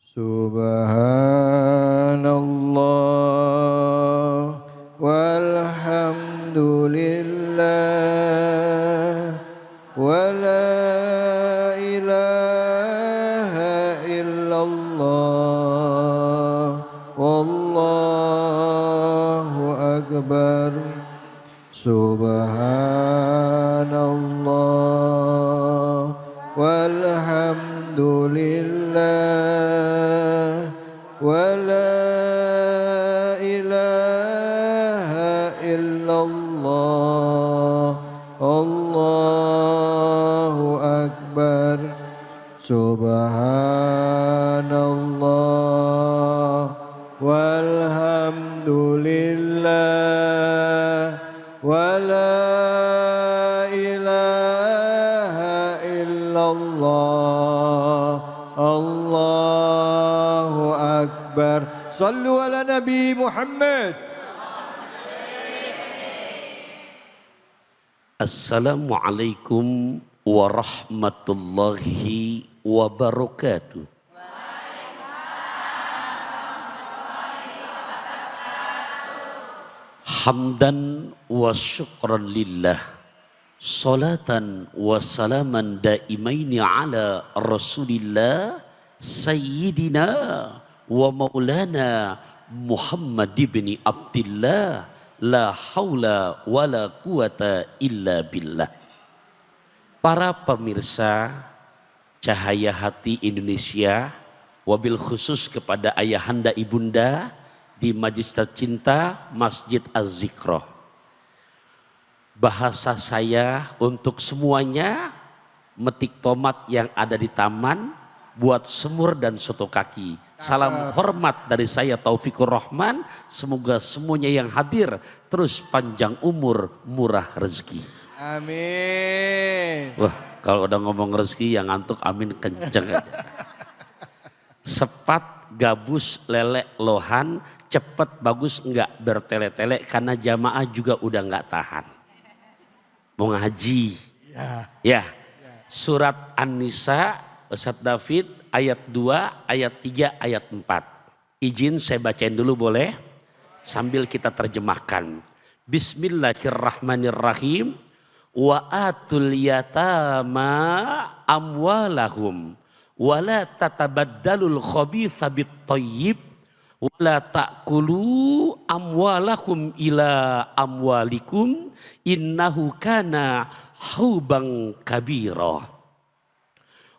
Subhanallah walhamdulillah wa la ilaha illallah wallahu akbar. Subhanallah walhamdulillah wa la ilaha illallah Allahu akbar. Subhanallah walhamdulillah wa la ilaha illallah Allahu akbar. Sallu ala Nabi Muhammad. Assalamualaikum warahmatullahi wabarakatuh. Hamdan wa syukran lillah, salatan wa salaman daimaini ala rasulillah sayyidina wa maulana Muhammad ibn Abdillah, la haula wa la quwata illa billah. Para pemirsa Cahaya Hati Indonesia, wabil khusus kepada ayahanda ibunda di Majlis Tercinta Masjid Az-Zikroh. Bahasa saya untuk semuanya, metik tomat yang ada di taman, buat semur dan soto kaki. Salam hormat dari saya Taufikur Rahman. Semoga semuanya yang hadir terus panjang umur, murah rezeki. Amin. Wah, kalau udah ngomong rezeki yang ngantuk amin kenceng aja. Sepat, gabus, lele, lohan, cepet, bagus, enggak bertele-tele karena jamaah juga udah enggak tahan. Mau ngaji. Ya. Surat An-Nisa, Ustadz David ayat 2, ayat 3, ayat 4. Izin saya bacain dulu boleh? Sambil kita terjemahkan. Bismillahirrahmanirrahim. Wa atul yatama amwalahum wa la tatabaddalul khabitha bit thayyib wa la ta'kulu amwalakum ila amwalikum innahu kana huban kabira.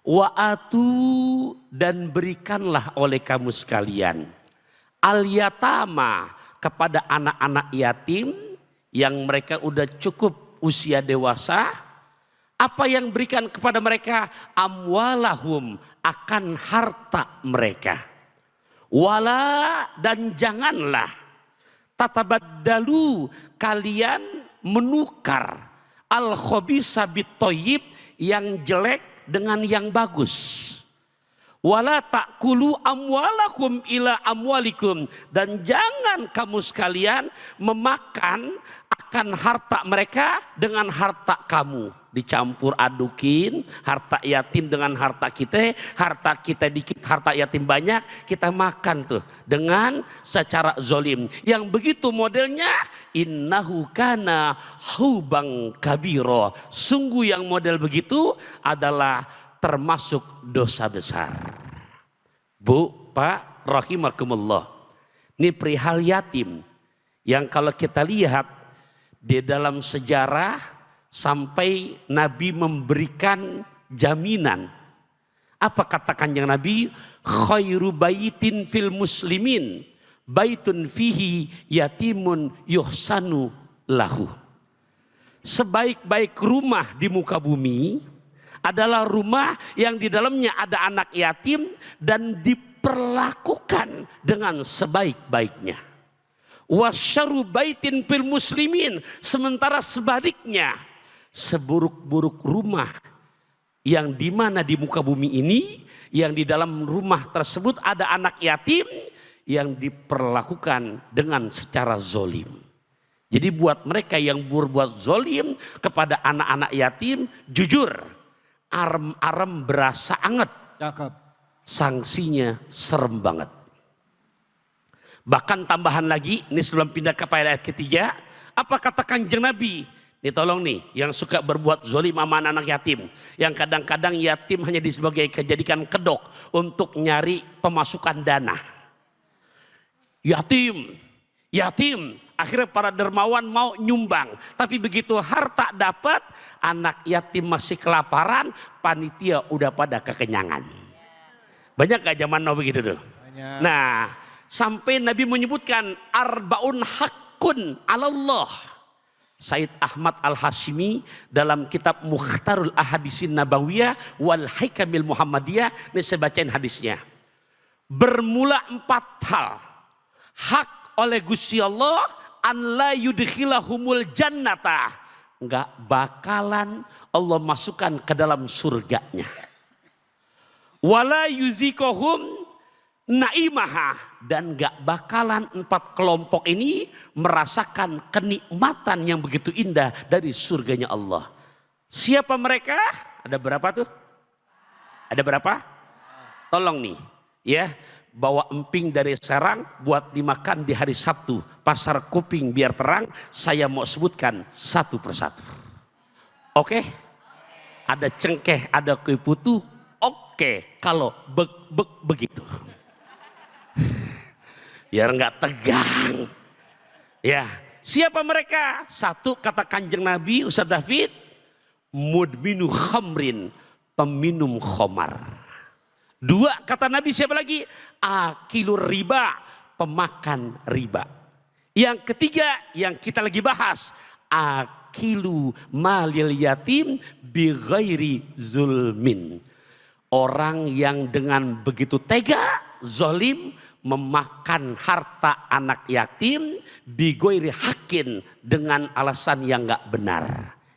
Wa atu, dan berikanlah oleh kamu sekalian al yatama, kepada anak-anak yatim yang mereka udah cukup usia dewasa. Apa yang berikan kepada mereka? Amwalahum, akan harta mereka. Wala, dan janganlah tatabaddalu, kalian menukar al khabisa bit thayyib, yang jelek dengan yang bagus. Wala ta'kulu amwalakum ila amwalikum, dan jangan kamu sekalian memakan akan harta mereka dengan harta kamu. Dicampur adukin harta yatim dengan harta kita dikit, harta yatim banyak, kita makan tuh dengan secara zolim. Yang begitu modelnya, innahu kana huban kabiro, sungguh yang model begitu adalah termasuk dosa besar. Bu, Pak, rahimakumullah. Ini perihal yatim yang kalau kita lihat di dalam sejarah sampai Nabi memberikan jaminan. Apa kata Kanjeng Nabi? Khairu baitin fil muslimin baitun fihi yatimun yuhsanu lahu. Sebaik-baik rumah di muka bumi adalah rumah yang di dalamnya ada anak yatim dan diperlakukan dengan sebaik-baiknya. Wasyaru baitin fil muslimin, sementara sebaliknya seburuk-buruk rumah yang di mana di muka bumi ini, yang di dalam rumah tersebut ada anak yatim yang diperlakukan dengan secara zolim. Jadi buat mereka yang berbuat zolim kepada anak-anak yatim, jujur, arem-arem berasa anget. Cakep. sanksinya serem banget. Bahkan tambahan lagi, ini sebelum pindah ke ayat ketiga, apa kata Kanjeng Nabi? Nih tolong nih, yang suka berbuat zalim sama anak yatim, yang kadang-kadang yatim hanya dijadikan kedok untuk nyari pemasukan dana. Yatim, akhirnya para dermawan mau nyumbang, tapi begitu harta dapat, anak yatim masih kelaparan, panitia udah pada kekenyangan. Banyak gak zaman now begitu tuh? Banyak. Nah, sampai Nabi menyebutkan arbaun hakun alallah. Said Ahmad Al-Hashimi dalam kitab Mukhtarul Ahadisin Nabawiyah wal Hikamil Muhammadiyah, ini saya bacain hadisnya. Bermula 4 hal. Hak oleh Gusti Allah an la yudkhilahumul jannata. Enggak bakalan Allah masukkan ke dalam surganya. Wala yuzikohum naimaha, dan gak bakalan 4 kelompok ini merasakan kenikmatan yang begitu indah dari surganya Allah. Siapa mereka? Ada berapa tuh? Ada berapa? Tolong nih ya, bawa emping dari Serang buat dimakan di hari Sabtu, pasar kuping biar terang. Saya mau sebutkan satu persatu. Oke? Ada cengkeh, ada kue putu. Oke, kalau begitu. Biar nggak tegang. Ya, siapa mereka? Satu, kata Kanjeng Nabi Ustaz David, mudminu khamrin, peminum khamar. 2, kata Nabi siapa lagi? Akilur riba, pemakan riba. Yang ketiga yang kita lagi bahas, akilu malil yatim bi ghairi zulmin. Orang yang dengan begitu tega, zalim, memakan harta anak yatim bigoiri hakin, dengan alasan yang enggak benar.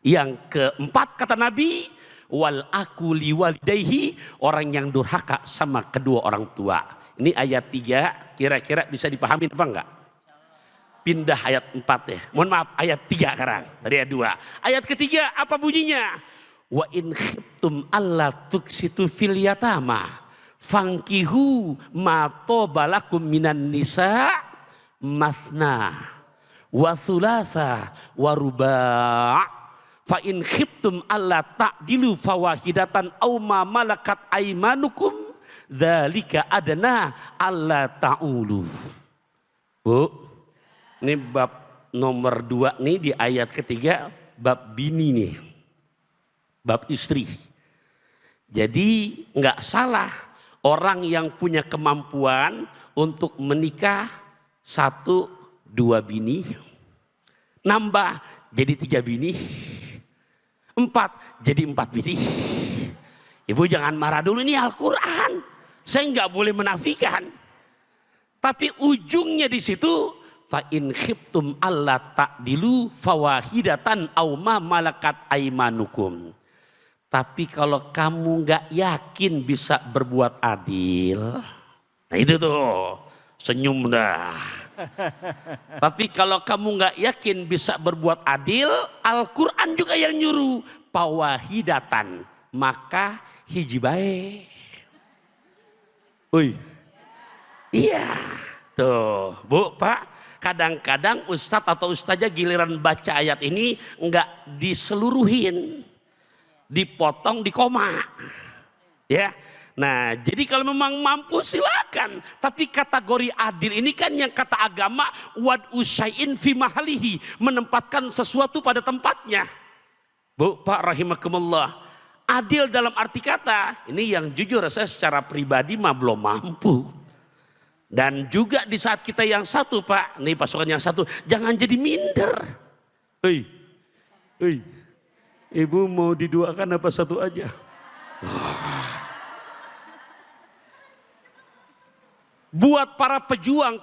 Yang keempat kata Nabi, wal akuli walidayhi, orang yang durhaka sama kedua orang tua. Ini ayat 3, kira-kira bisa dipahami apa enggak? Pindah ayat 4 ya. Mohon maaf, ayat 3 sekarang. Tadi ayat 2. Ayat ketiga apa bunyinya? Wa in khiftum alla tuksitu fil yatama fankihu ma tobalakum minan nisa masna wa thulatha wa ruba' fa in khiftum alla ta'dilu fawahidatan aw ma malakat aymanukum dzalika adna alla ta'ulu. Bu, ini bab nomor 2 nih di ayat ketiga, bab bini nih. Bab istri. Jadi nggak salah orang yang punya kemampuan untuk menikah 1, 2 bini, nambah jadi 3 bini, 4 jadi 4 bini. Ibu jangan marah dulu, ini Al-Quran. Saya nggak boleh menafikan. Tapi ujungnya di situ, fa in khiftum alla ta'dilu fawahidatan aw ma malakat aymanukum. Tapi kalau kamu nggak yakin bisa berbuat adil, nah itu tuh senyum dah. Tapi kalau kamu nggak yakin bisa berbuat adil, Al-Quran juga yang nyuruh pawahidatan, maka hiji bae. Uy, iya, tuh Bu, Pak. Kadang-kadang ustadz atau ustazah giliran baca ayat ini nggak diseluruhin, dipotong di koma, ya. Nah, jadi kalau memang mampu silakan. Tapi kategori adil ini kan yang kata agama wad usyain fi mahalihi, menempatkan sesuatu pada tempatnya. Bu, Pak rahimakumullah. Adil dalam arti kata, ini yang jujur saya secara pribadi mah belum mampu. Dan juga di saat kita yang satu, Pak, nih pasukan yang satu, jangan jadi minder. Hei, Ibu mau diduakan apa satu aja? Buat para pejuang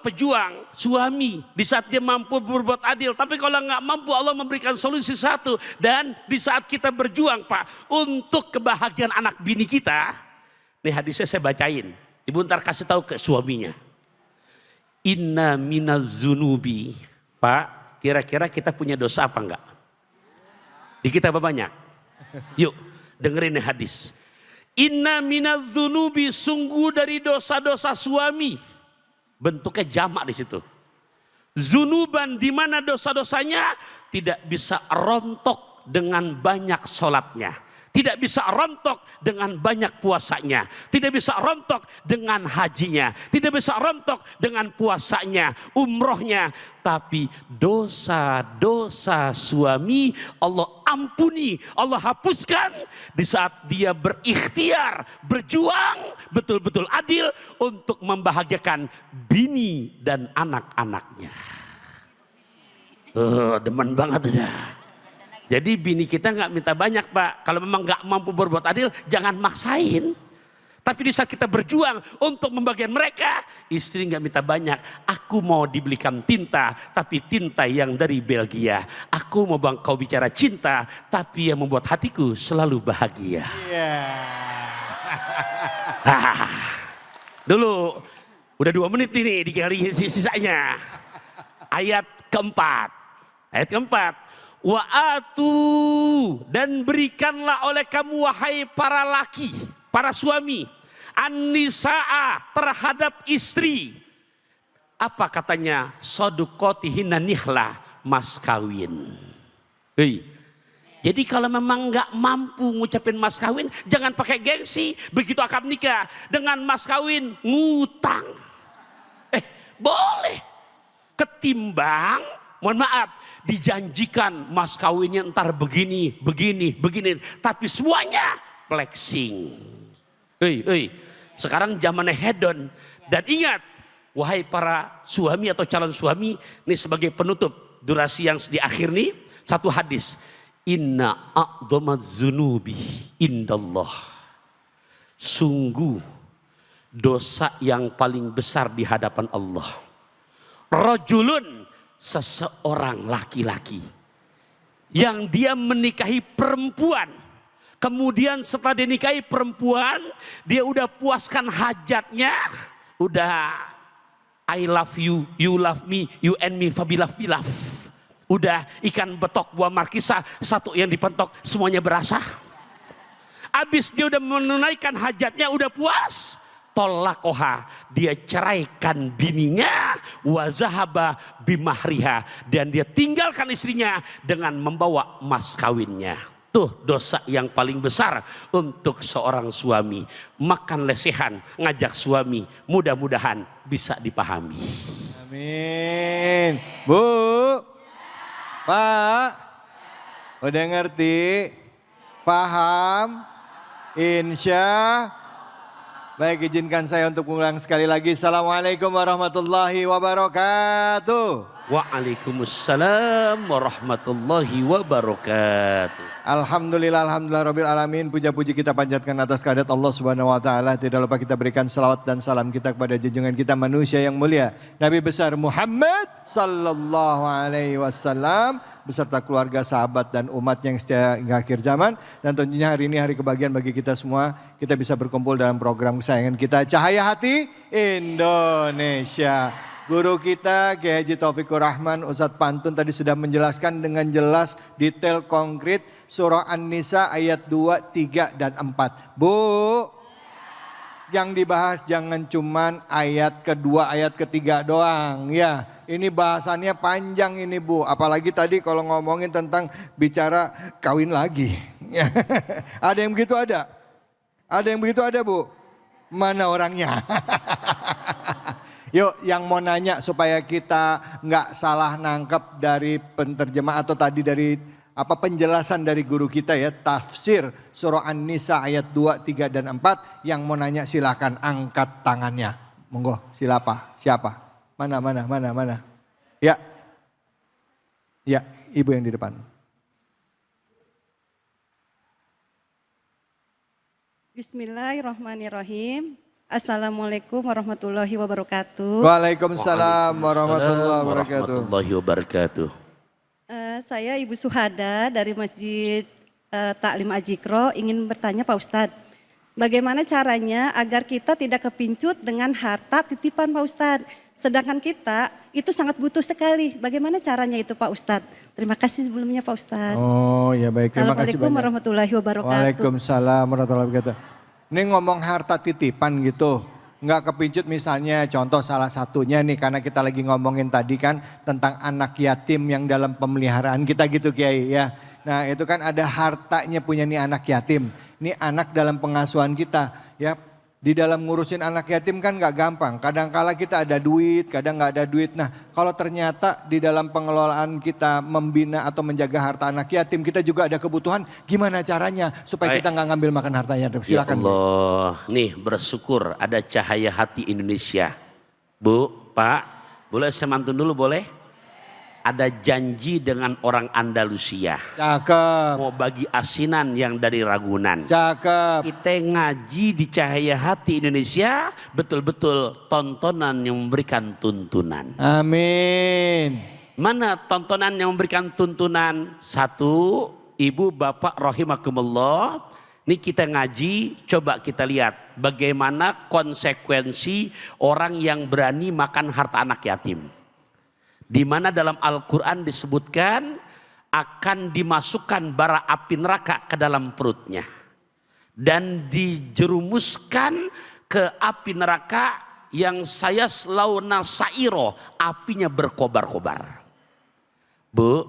suami di saat dia mampu berbuat adil, tapi kalau nggak mampu Allah memberikan solusi satu. Dan di saat kita berjuang, Pak, untuk kebahagiaan anak bini kita, nih hadisnya saya bacain, Ibu ntar kasih tahu ke suaminya. Inna minaz zunubi, Pak, kira-kira kita punya dosa apa enggak? Di kita apa banyak? Yuk dengerin nih hadis. Inna minadzunubi, sungguh dari dosa-dosa suami. Bentuknya jamak di situ. Zunuban, di mana dosa-dosanya tidak bisa rontok dengan banyak sholatnya. Tidak bisa rontok dengan banyak puasanya. Tidak bisa rontok dengan hajinya. Tidak bisa rontok dengan puasanya, umrohnya. Tapi dosa-dosa suami Allah ampuni, Allah hapuskan di saat dia berikhtiar, berjuang, betul-betul adil untuk membahagiakan bini dan anak-anaknya. Demen banget udah. Jadi bini kita nggak minta banyak Pak. Kalau memang nggak mampu berbuat adil, jangan maksain. Tapi di saat kita berjuang untuk membagian mereka, istri nggak minta banyak. Aku mau dibelikan tinta, tapi tinta yang dari Belgia. Aku mau bang kau bicara cinta, tapi yang membuat hatiku selalu bahagia. Dulu, udah 2 menit ini dikali sisanya. Ayat keempat. Wa atu, dan berikanlah oleh kamu wahai para laki, para suami, an-nisaa, terhadap istri. Apa katanya? Sodukotihinna nihla, mas kawin. Hei. Jadi kalau memang nggak mampu ngucapin mas kawin, jangan pakai gengsi. Begitu akad nikah dengan mas kawin, ngutang. Boleh. Ketimbang, mohon maaf, dijanjikan mas kawinnya ntar begini. Tapi semuanya flexing. Sekarang zamannya hedon. Dan ingat, wahai para suami atau calon suami, ini sebagai penutup durasi yang di akhir nih, satu hadis. Inna a'dhamaz zunubi indallah. Sungguh dosa yang paling besar di hadapan Allah. Rajulun, seseorang laki-laki yang dia menikahi perempuan, kemudian setelah dia nikahi perempuan, dia udah puaskan hajatnya, udah I love you, you love me, you and me, fabilaf bilaf, udah ikan betok buah markisa, satu yang dipentok semuanya berasa. Abis dia udah menunaikan hajatnya, udah puas, tolakoha, dia ceraikan bininya, wazahaba bimahriha, dan dia tinggalkan istrinya dengan membawa mas kawinnya. Tuh dosa yang paling besar untuk seorang suami. Makan lesehan, ngajak suami, mudah-mudahan bisa dipahami. Amin. Bu, Pak, udah ngerti? Paham? Insya. Baik, izinkan saya untuk mengulang sekali lagi. Assalamualaikum warahmatullahi wabarakatuh. Waalaikumsalam warahmatullahi wabarakatuh. Alhamdulillah, alhamdulillah rabbil alamin. Puja-puji kita panjatkan atas kehadirat Allah Subhanahu wa taala. Tidak lupa kita berikan salawat dan salam kita kepada junjungan kita manusia yang mulia, Nabi besar Muhammad sallallahu alaihi wasallam, beserta keluarga, sahabat dan umat yang setia hingga akhir zaman. Dan tentunya hari ini hari kebahagiaan bagi kita semua. Kita bisa berkumpul dalam program kesayangan kita, Cahaya Hati Indonesia. Guru kita Kiai Haji Taufikur Rahman Ustadz Pantun tadi sudah menjelaskan dengan jelas, detail, konkret surah An-Nisa ayat 2, 3 dan 4. Bu, yang dibahas jangan cuman ayat kedua, ayat ketiga doang ya. Ini bahasannya panjang ini Bu, apalagi tadi kalau ngomongin tentang bicara kawin lagi. Ada yang begitu ada? Ada yang begitu ada Bu? Mana orangnya? Yuk, yang mau nanya supaya kita nggak salah nangkep dari penterjemah atau tadi dari penjelasan dari guru kita ya, tafsir surah An-Nisa ayat 2, 3 dan 4. Yang mau nanya silakan angkat tangannya. Monggo, siapa? Mana? Ya. Ya, ibu yang di depan. Bismillahirrahmanirrahim. Assalamualaikum warahmatullahi wabarakatuh. Waalaikumsalam warahmatullahi wabarakatuh. Saya Ibu Suhada dari Masjid Taklim Ajikro ingin bertanya Pak Ustadz. Bagaimana caranya agar kita tidak kepincut dengan harta titipan Pak Ustadz. Sedangkan kita itu sangat butuh sekali. Bagaimana caranya itu Pak Ustadz? Terima kasih sebelumnya Pak Ustadz. Oh ya baik, terima kasih banyak. Assalamualaikum warahmatullahi wabarakatuh. Waalaikumsalam warahmatullahi wabarakatuh. Ini ngomong harta titipan gitu. Nggak kepincut misalnya contoh salah satunya nih karena kita lagi ngomongin tadi kan tentang anak yatim yang dalam pemeliharaan kita gitu Kiai ya. Nah itu kan ada hartanya punya nih anak yatim. Ini anak dalam pengasuhan kita ya. Di dalam ngurusin anak yatim kan nggak gampang. Kadang-kala kita ada duit, kadang nggak ada duit. Nah kalau ternyata di dalam pengelolaan kita membina atau menjaga harta anak yatim, kita juga ada kebutuhan. Gimana caranya supaya kita nggak ngambil makan hartanya? Silakan. Ya Allah, nih bersyukur ada Cahaya Hati Indonesia. Bu, Pak, boleh saya mantun dulu boleh? Ada janji dengan orang Andalusia. Cakep. Mau bagi asinan yang dari Ragunan. Cakep. Kita ngaji di Cahaya Hati Indonesia betul-betul tontonan yang memberikan tuntunan. Amin. Mana tontonan yang memberikan tuntunan? Satu, ibu bapak rahimakumullah. Ini kita ngaji, coba kita lihat bagaimana konsekuensi orang yang berani makan harta anak yatim. Di mana dalam Al-Quran disebutkan akan dimasukkan bara api neraka ke dalam perutnya. Dan dijerumuskan ke api neraka yang saya launa sairo, apinya berkobar-kobar. Bu,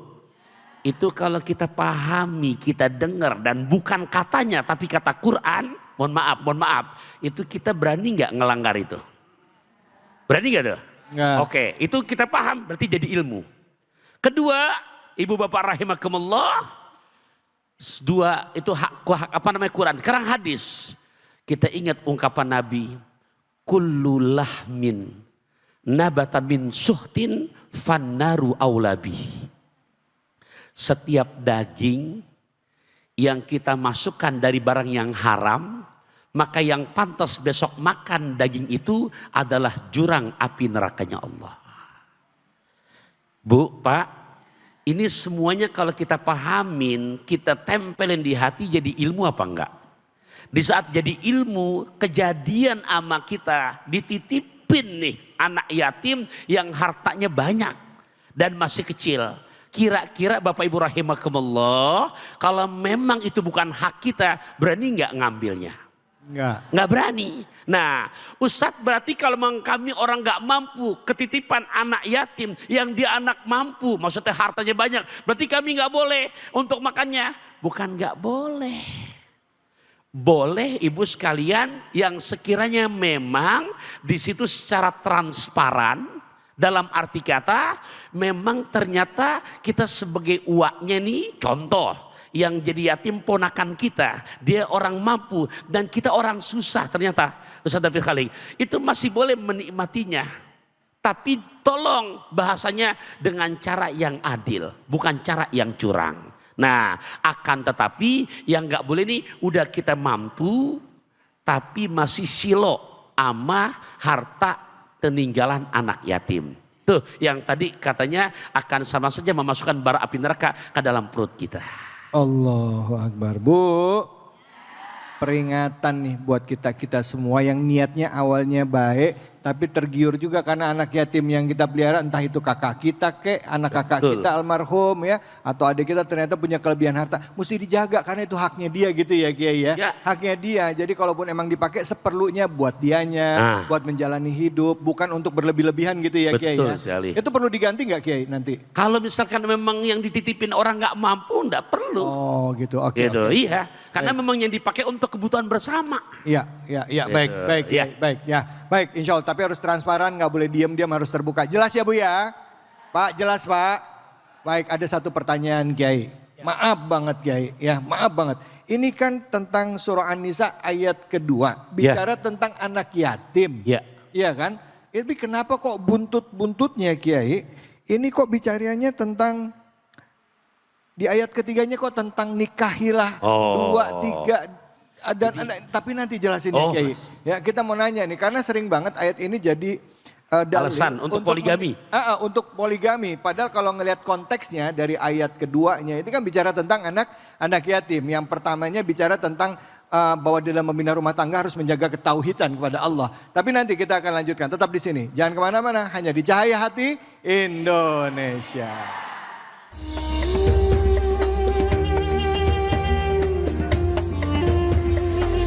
itu kalau kita pahami, kita dengar dan bukan katanya tapi kata Quran, mohon maaf, itu kita berani nggak ngelanggar itu? Berani nggak tuh? Nggak. Oke, itu kita paham berarti jadi ilmu. Kedua, ibu bapak rahimakumullah, dua itu apa namanya Quran. Sekarang hadis. Kita ingat ungkapan Nabi, kullu lahmin nabata min suhtin fannaru aulabi. Setiap daging yang kita masukkan dari barang yang haram, maka yang pantas besok makan daging itu adalah jurang api nerakanya Allah. Bu, Pak, ini semuanya kalau kita pahamin, kita tempelin di hati jadi ilmu apa enggak? Di saat jadi ilmu, kejadian ama kita dititipin nih anak yatim yang hartanya banyak dan masih kecil. Kira-kira Bapak Ibu rahimakumullah, kalau memang itu bukan hak kita, berani enggak ngambilnya? Nggak berani. Nah, Ustadz berarti kalau kami orang nggak mampu ketitipan anak yatim yang dia anak mampu, maksudnya hartanya banyak, berarti kami nggak boleh untuk makannya. Bukan nggak boleh. Boleh ibu sekalian yang sekiranya memang di situ secara transparan dalam arti kata memang ternyata kita sebagai uaknya nih contoh. Yang jadi yatim ponakan kita, dia orang mampu dan kita orang susah ternyata. Ustaz David Khalil, itu masih boleh menikmatinya. Tapi tolong bahasanya dengan cara yang adil, bukan cara yang curang. Nah, akan tetapi yang nggak boleh nih udah kita mampu tapi masih silo ama harta peninggalan anak yatim. Tuh yang tadi katanya akan sama saja memasukkan bara api neraka ke dalam perut kita. Allahu Akbar. Bu, peringatan nih buat kita semua yang niatnya awalnya baik tapi tergiur juga karena anak yatim yang kita pelihara, entah itu kakak kita anak kakak kita almarhum ya, atau adik kita ternyata punya kelebihan harta, mesti dijaga karena itu haknya dia gitu ya Kiai ya. Haknya dia, jadi kalaupun emang dipakai seperlunya buat dianya, buat menjalani hidup, bukan untuk berlebih-lebihan gitu ya Kiai ya. Sekali. Itu perlu diganti nggak Kiai nanti? Kalau misalkan memang yang dititipin orang nggak mampu, nggak perlu. Oh gitu, oke. Gitu, iya. Karena memang yang dipakai untuk kebutuhan bersama. Iya, baik, ya. Baik, insya Allah, tapi harus transparan, nggak boleh diam-diam, harus terbuka. Jelas ya Bu ya? Pak, jelas Pak? Baik, ada satu pertanyaan Kiai. Maaf banget Kiai, ya maaf banget. Ini kan tentang surah An-Nisa ayat kedua, bicara tentang anak yatim. Iya kan? Tapi kenapa kok buntut-buntutnya Kiai? Ini kok bicaranya tentang, di ayat ketiganya kok tentang nikahilah 2, 3, tapi nanti jelasin ya Kiai. Ya kita mau nanya nih karena sering banget ayat ini jadi alasan untuk poligami. Untuk poligami. Padahal kalau ngelihat konteksnya dari ayat keduanya ini kan bicara tentang anak yatim. Yang pertamanya bicara tentang bahwa dalam membina rumah tangga harus menjaga ketauhidan kepada Allah. Tapi nanti kita akan lanjutkan. Tetap di sini. Jangan kemana-mana. Hanya di Cahaya Hati Indonesia.